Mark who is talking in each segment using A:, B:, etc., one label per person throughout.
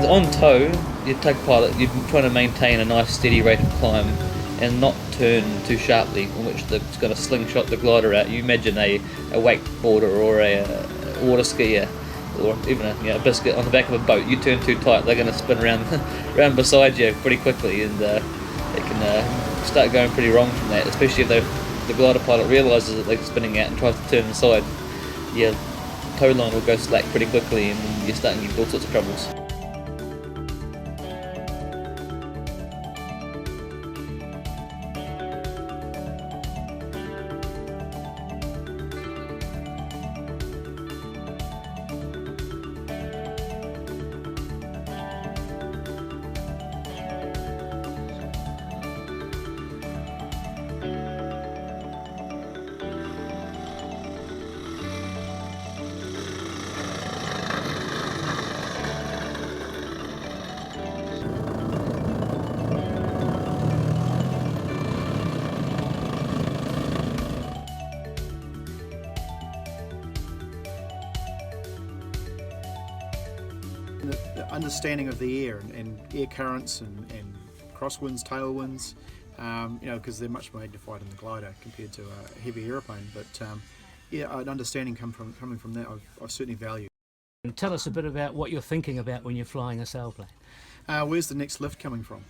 A: On tow, you take pilot, you're trying to maintain a nice steady rate of climb and not turn too sharply, in which it's going to slingshot the glider out. You imagine a wakeboarder or a water skier or even a biscuit on the back of a boat. You turn too tight, they're going to spin around beside you pretty quickly, and it can start going pretty wrong from that, especially if the glider pilot realises that they're spinning out and tries to turn inside. Yeah, tow line will go slack pretty quickly and you're starting to get all sorts of troubles.
B: The understanding of the air and air currents and crosswinds, tailwinds, because they're much magnified in the glider compared to a heavy aeroplane. But an understanding coming from that, I've certainly valued.
C: And tell us a bit about what you're thinking about when you're flying a sailplane.
B: Where's the next lift coming from?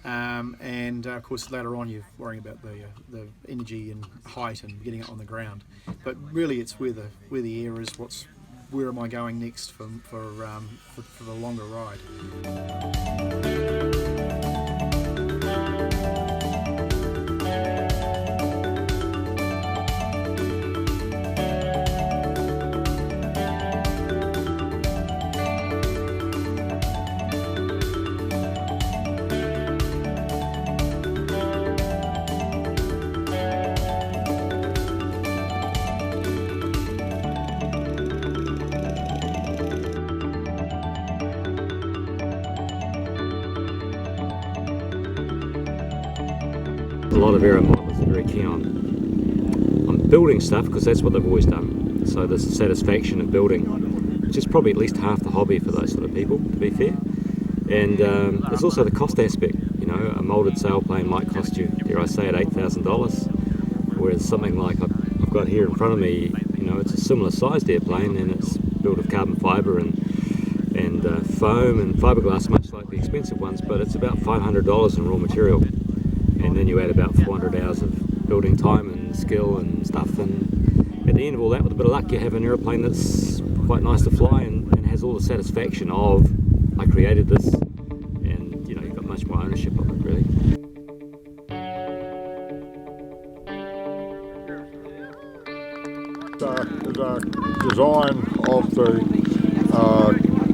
B: And of course later on you're worrying about the energy and height and getting it on the ground. But really it's where the air is. Where am I going next for the longer ride?
D: A lot of aero pilots are very keen on building stuff because that's what they've always done. So there's the satisfaction of building, which is probably at least half the hobby for those sort of people, to be fair. And there's also the cost aspect. A moulded sailplane might cost you, dare I say it, $8,000, whereas something like I've got here in front of me, it's a similar sized airplane and it's built of carbon fibre and foam and fiberglass, much like the expensive ones, but it's about $500 in raw material. And then you add about 400 hours of building time and skill and stuff, and at the end of all that, with a bit of luck, you have an aeroplane that's quite nice to fly and has all the satisfaction of, I created this, and you've got much more ownership of it, really.
E: Is a design of the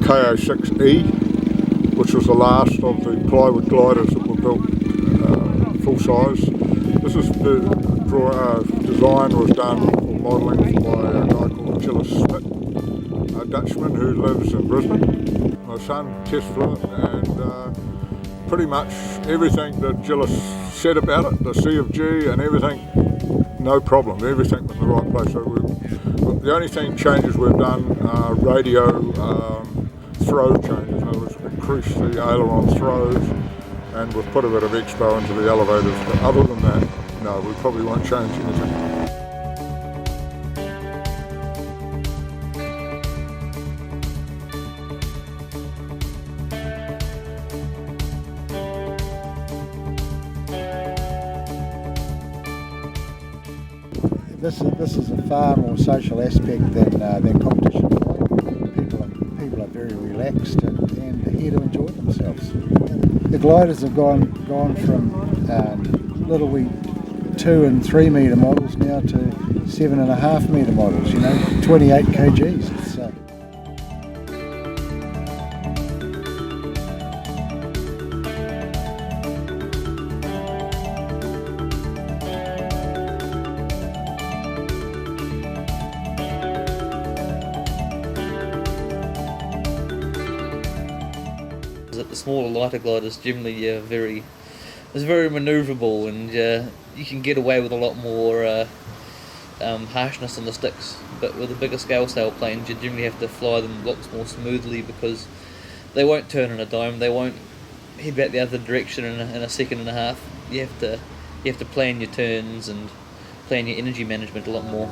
E: KO6E, which was the last of the plywood gliders that were built full size. This is the design was done for modelling by a guy called Gilles Smit, a Dutchman who lives in Brisbane. My son test flew it, and pretty much everything that Gilles said about it, the C of G and everything, no problem. Everything was in the right place. So the only thing changes we've done radio throw changes. In other words, increase the aileron throws. And we've put a bit of expo into the elevators, but other than that, no, we probably won't change anything.
F: this is a far more social aspect than competition flight. People are very relaxed and here to enjoy themselves. The gliders have gone from little wee 2 and 3 metre models now to 7.5 metre models. 28 kgs.
A: The smaller, lighter gliders generally it's very manoeuvrable, and you can get away with a lot more harshness on the sticks. But with the bigger scale sail planes, you generally have to fly them lots more smoothly because they won't turn in a dime. They won't head back the other direction in a second and a half. You have to plan your turns and plan your energy management a lot more.